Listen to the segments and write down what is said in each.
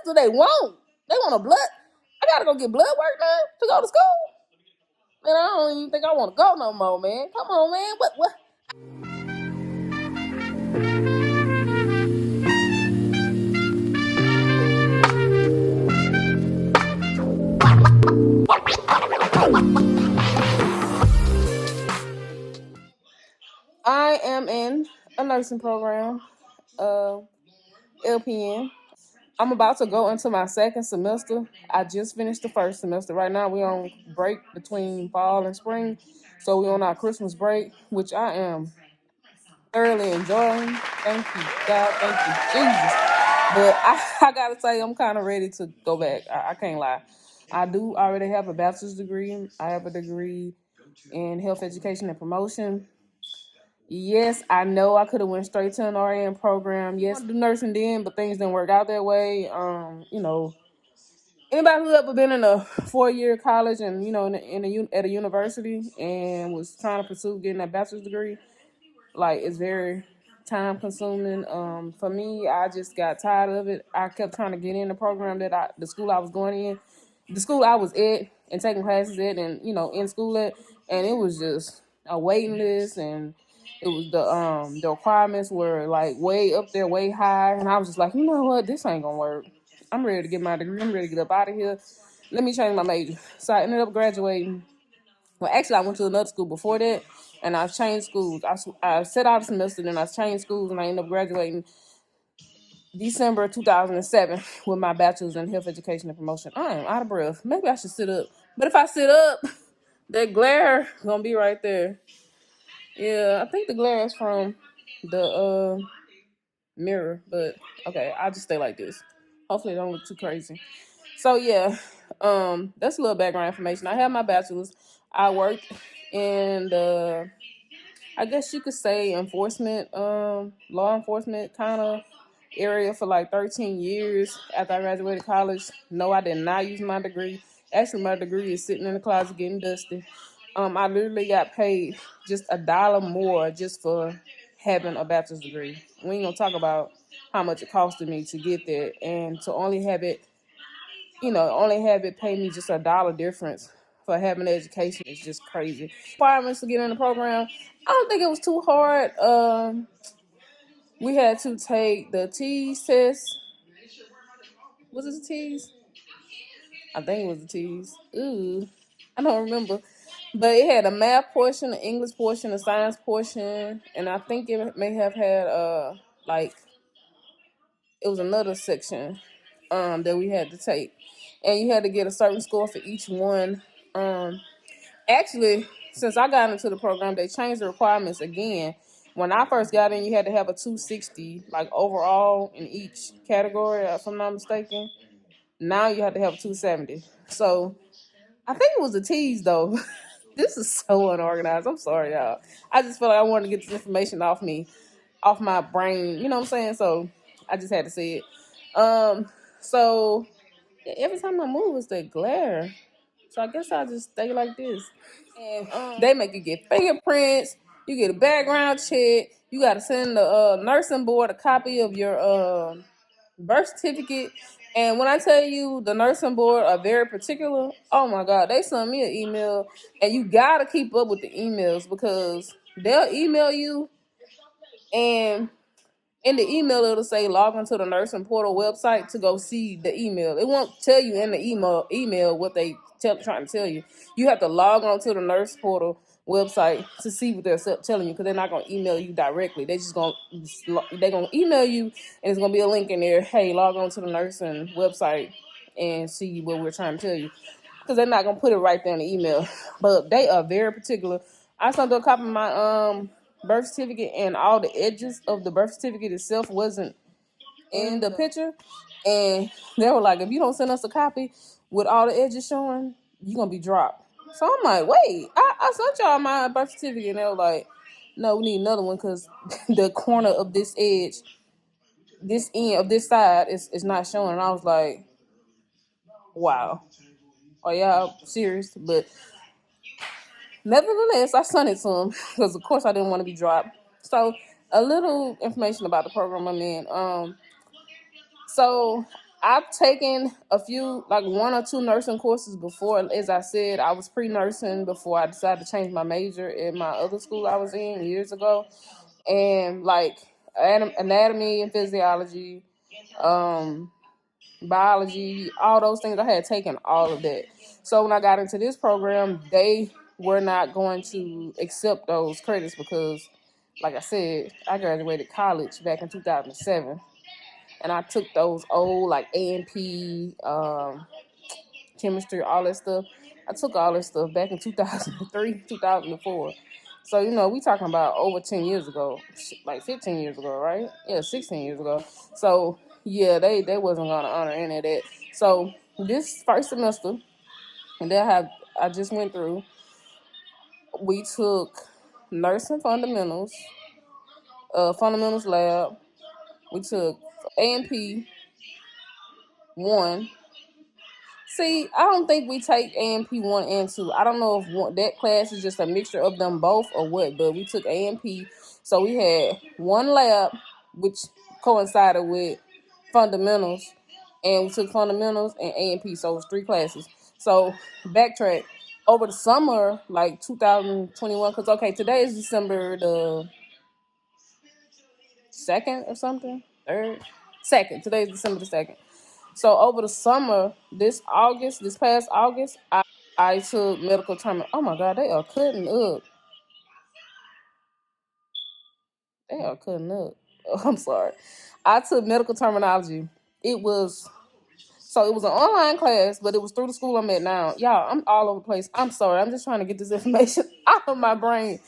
do they want? They want a blood. I gotta go get blood work now to go to school. Man, I don't even think I want to go no more, man. Come on, man. What? I am in a nursing program, LPN. I'm about to go into my second semester. I just finished the first semester. Right now, we're on break between fall and spring. So we're on our Christmas break, which I am thoroughly enjoying. Thank you, God. Thank you, Jesus. But I gotta say, I'm kind of ready to go back. I can't lie. I do already have a bachelor's degree. I have a degree in health education and promotion. Yes, I know I could have went straight to an RN program. Yes, I wanted to do nursing then, but things didn't work out that way. Anybody who ever been in a 4-year college and at a university and was trying to pursue getting a bachelor's degree, like it's very time consuming. For me, I just got tired of it. I kept trying to get in the program the school I was going in, the school I was at and taking classes at, and in school at, and it was just a waiting list, and it was the requirements were like way up there, way high, and I was just like, you know what, this ain't gonna work. I'm ready to get my degree. I'm ready to get up out of here. Let me change my major. So I ended up graduating. Well, actually, I went to another school before that, and I changed schools. I set out a semester, then I changed schools, and I ended up graduating December 2007 with my bachelor's in health education and promotion. I am out of breath. Maybe I should sit up. But if I sit up, that glare gonna be right there. Yeah, I think the glare is from the mirror, but okay, I'll just stay like this. Hopefully it don't look too crazy. So yeah, that's a little background information. I have my bachelor's. I worked in the, I guess you could say, law enforcement kind of area for like 13 years after I graduated college. No, I did not use my degree. Actually, my degree is sitting in the closet getting dusty. I literally got paid just $1 more just for having a bachelor's degree. We ain't gonna talk about how much it costed me to get there, and to only have it pay me just $1 difference for having an education is just crazy. Requirements to get in the program, I don't think it was too hard. We had to take the T's test. Was it the T's? I think it was the T's. Ooh, I don't remember. But it had a math portion, an English portion, a science portion, and I think it may have had it was another section that we had to take. And you had to get a certain score for each one. Actually, since I got into the program, they changed the requirements again. When I first got in, you had to have a 260, like overall in each category, if I'm not mistaken. Now you have to have a 270. So I think it was the T's though. This is so unorganized. I'm sorry, y'all. I just felt like I wanted to get this information off my brain. You know what I'm saying? So I just had to say it. So every time I move, it's that glare. So I guess I'll just stay like this. And they make you get fingerprints. You get a background check. You got to send the nursing board a copy of your birth certificate. And when I tell you the nursing board are very particular, oh my God, they sent me an email, and you got to keep up with the emails because they'll email you, and in the email it'll say log into the nursing portal website to go see the email. It won't tell you in the email what they trying to tell you. You have to log on to the nurse portal website to see what they're telling you, because they're not going to email you directly. They're gonna email you, and it's going to be a link in there. Hey, log on to the nursing website and see what we're trying to tell you, because they're not going to put it right there in the email. But they are very particular. I sent a copy of my birth certificate, and all the edges of the birth certificate itself wasn't in the picture, and they were like, if you don't send us a copy with all the edges showing, you're gonna be dropped. So I'm like, wait, I sent y'all my birth certificate, and they were like, no, we need another one because the corner of this edge, this end of this side is not showing. And I was like, wow, are y'all serious? But nevertheless, I sent it to them because, of course, I didn't want to be dropped. So, a little information about the program I'm in. So, I've taken a few, like 1 or 2 nursing courses before. As I said, I was pre-nursing before I decided to change my major in my other school I was in years ago. And like anatomy and physiology, biology, all those things, I had taken all of that. So when I got into this program, they were not going to accept those credits because, like I said, I graduated college back in 2007. And I took those old like A&P, chemistry, all that stuff. I took all that stuff back in 2003, 2004. So, we talking about over 10 years ago, like 15 years ago, right? Yeah, 16 years ago. So, yeah, they wasn't going to honor any of that. So, this first semester that I just went through, we took nursing fundamentals, fundamentals lab. We took A&P 1. See, I don't think we take A&P 1 and 2. I don't know if that class is just a mixture of them both or what, but we took A&P. So we had one lab, which coincided with fundamentals, and we took fundamentals and A&P. So it was 3 classes. So backtrack. Over the summer, like 2021, because, okay, today is December the 2nd or something? 3rd? 2nd. Today is December the 2nd. So over the summer, this past August, I took medical terminology. Oh my God, they are cutting up. They are cutting up. Oh, I'm sorry. I took medical terminology. It was an online class, but it was through the school I'm at now. Y'all, I'm all over the place. I'm sorry. I'm just trying to get this information out of my brain.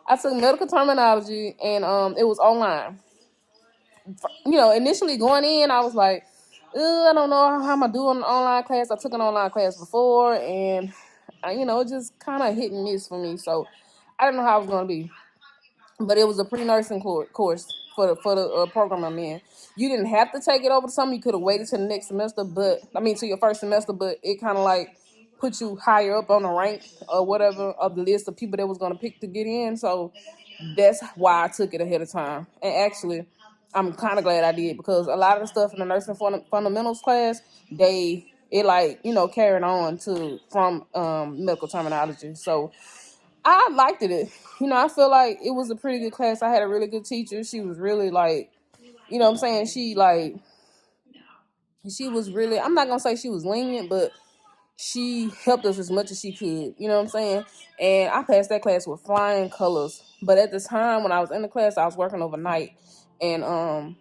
I took medical terminology, and it was online. Initially going in, I was like, I don't know how I'm gonna do an online class. I took an online class before, and it just kind of hit and miss for me. So I didn't know how it was gonna be, but it was a pre-nursing course for the program I'm in. You didn't have to take it over the summer. You could have waited to the next semester, to your first semester, but it kind of like put you higher up on the rank or whatever of the list of people that was gonna pick to get in. So that's why I took it ahead of time. And actually, I'm kind of glad I did, because a lot of the stuff in the nursing fundamentals class, carried on from medical terminology. So I liked it. I feel like it was a pretty good class. I had a really good teacher. She was really like, what I'm saying? She was really, I'm not going to say she was lenient, but she helped us as much as she could. You know what I'm saying? And I passed that class with flying colors. But at the time when I was in the class, I was working overnight. And that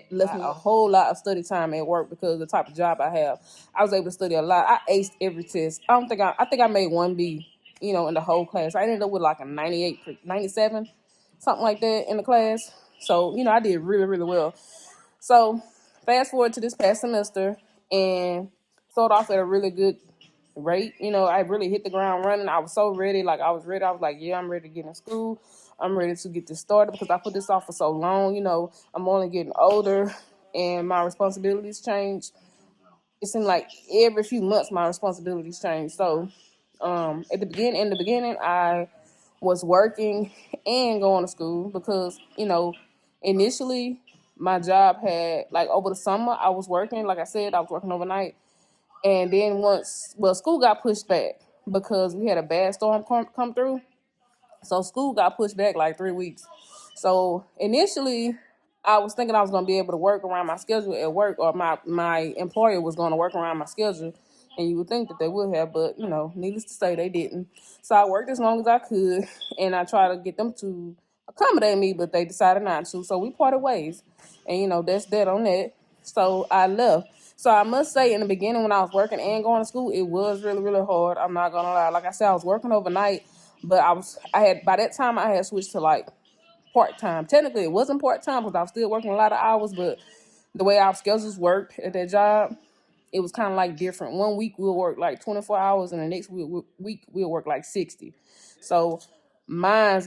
left me a whole lot of study time at work because of the type of job I have. I was able to study a lot. I aced every test. I think I made 1B, in the whole class. I ended up with like a 98, 97, something like that in the class. So, I did really, really well. So fast forward to this past semester, and started off at a really good rate. I really hit the ground running. I was so ready. Like, I was ready. I was like, yeah, I'm ready to get in school. I'm ready to get this started because I put this off for so long. I'm only getting older and my responsibilities change. It seemed like every few months my responsibilities change. So in the beginning, I was working and going to school because, initially my job had, like, over the summer I was working. Like I said, I was working overnight. And then school got pushed back because we had a bad storm come through. So school got pushed back like 3 weeks. So initially, I was thinking I was going to be able to work around my schedule at work, or my employer was going to work around my schedule. And you would think that they would have, but, needless to say, they didn't. So I worked as long as I could, and I tried to get them to accommodate me, but they decided not to. So we parted ways. And, that's that on that. So I left. So I must say, in the beginning when I was working and going to school, it was really, really hard. I'm not going to lie. Like I said, I was working overnight, but by that time I had switched to like part-time. Technically it wasn't part-time because I was still working a lot of hours, but the way our schedules worked at that job, it was kind of like different. 1 week we'll work like 24 hours and the next week we'll work like 60. So I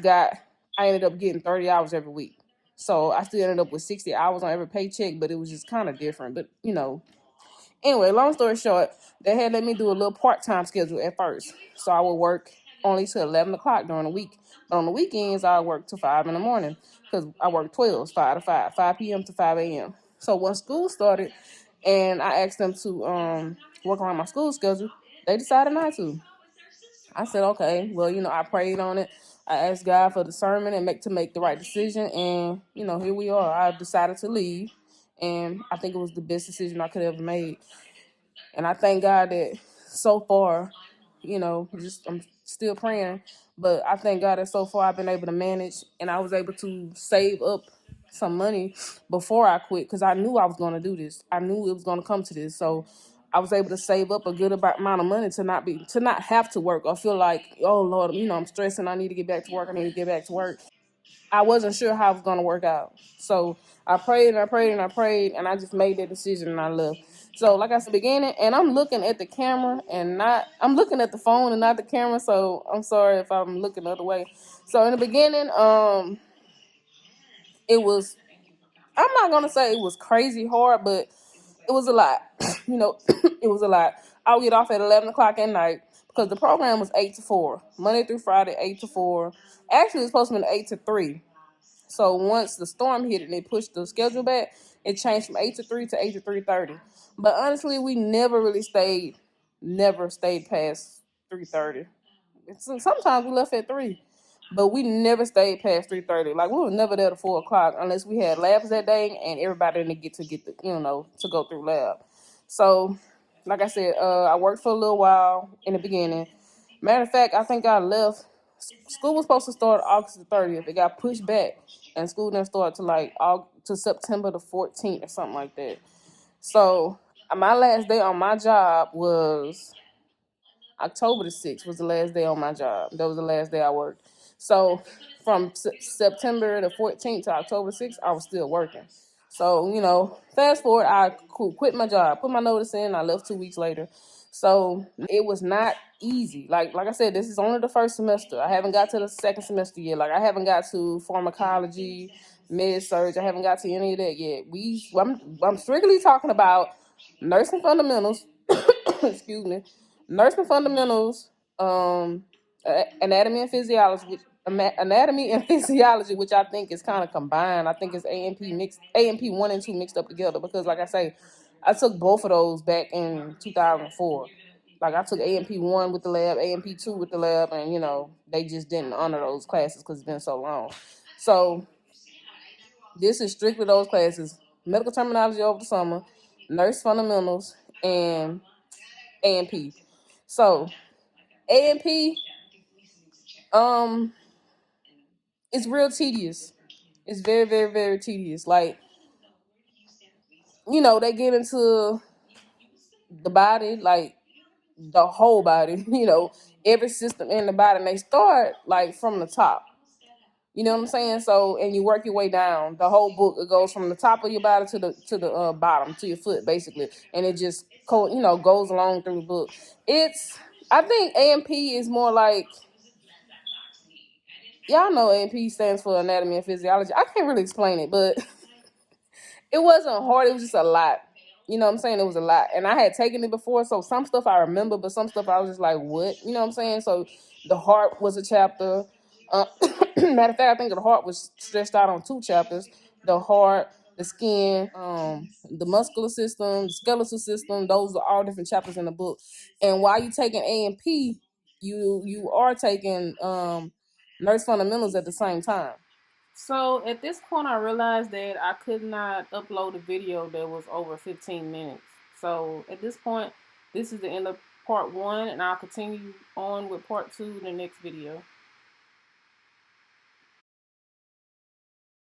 ended up getting 30 hours every week. So I still ended up with 60 hours on every paycheck, but it was just kind of different. But, anyway, long story short, they had let me do a little part-time schedule at first. So I would work only till 11 o'clock during the week. But on the weekends, I work till 5 in the morning because I work 12s, 5 to 5, 5 p.m. to 5 a.m. So when school started and I asked them to work around my school schedule, they decided not to. I said, okay, well, I prayed on it. I asked God for discernment and make the right decision. And, here we are. I decided to leave. And I think it was the best decision I could have ever made. And I thank God that so far, I'm still praying. But I thank God that so far I've been able to manage, and I was able to save up some money before I quit, because I knew I was going to do this. I knew it was going to come to this. So I was able to save up a good amount of money to not have to work or feel like, oh Lord, I'm stressing. I need to get back to work. I need to get back to work. I wasn't sure how it was going to work out. So I prayed and I prayed and I prayed, and I just made that decision and I left. So like I said, beginning, and I'm looking at the camera I'm looking at the phone and not the camera. So I'm sorry if I'm looking the other way. So in the beginning, it was, I'm not going to say it was crazy hard, but it was a lot. It was a lot. I would get off at 11 o'clock at night because the program was 8 to 4, Monday through Friday, 8 to 4. Actually, it was supposed to be 8 to 3. So once the storm hit and they pushed the schedule back, it changed from 8 to 3 to 8 to 3:30. But honestly, we never stayed past 3:30. Sometimes we left at 3, but we never stayed past 3:30. Like, we were never there to 4 o'clock unless we had labs that day and everybody didn't get to go through lab. So, like I said, I worked for a little while in the beginning. Matter of fact, I think I left. School was supposed to start August the 30th. It got pushed back, and school didn't start to September the 14th or something like that. So my last day on my job was October the 6th. Was the last day on my job. That was the last day I worked. So from September the 14th to October 6th, I was still working. So, fast forward, I quit my job, put my notice in. I left 2 weeks later. So it was not easy. Like I said, this is only the first semester. I haven't got to the second semester yet. Like, I haven't got to pharmacology, med surg. I haven't got to any of that yet. I'm strictly talking about nursing fundamentals. Excuse me, nursing fundamentals, anatomy and physiology, which I think is kind of combined. I think it's A&P 1 and 2 mixed up together, because like I say, I took both of those back in 2004. Like, I took A&P 1 with the lab, A&P 2 with the lab, and they just didn't honor those classes because it's been so long. So this is strictly those classes: medical terminology over the summer, nurse fundamentals, and A&P. So A&P, it's real tedious. It's very, very, very tedious. Like, they get into the body, like the whole body, every system in the body, and they start like from the top. You know what I'm saying? So, and you work your way down. The whole book, it goes from the top of your body to the bottom, to your foot, basically, and it just goes along through the book. I think A&P is more like, y'all know A&P stands for anatomy and physiology. I can't really explain it, but it wasn't hard. It was just a lot. You know what I'm saying? It was a lot. And I had taken it before, so some stuff I remember, but some stuff I was just like, what? You know what I'm saying? So the heart was a chapter. Matter of fact, I think the heart was stretched out on 2 chapters. The heart, the skin, the muscular system, the skeletal system, those are all different chapters in the book. And while you're taking A&P, you are taking nurse fundamentals at the same time. So at this point, I realized that I could not upload a video that was over 15 minutes. So at this point, this is the end of part 1, and I'll continue on with part 2 in the next video.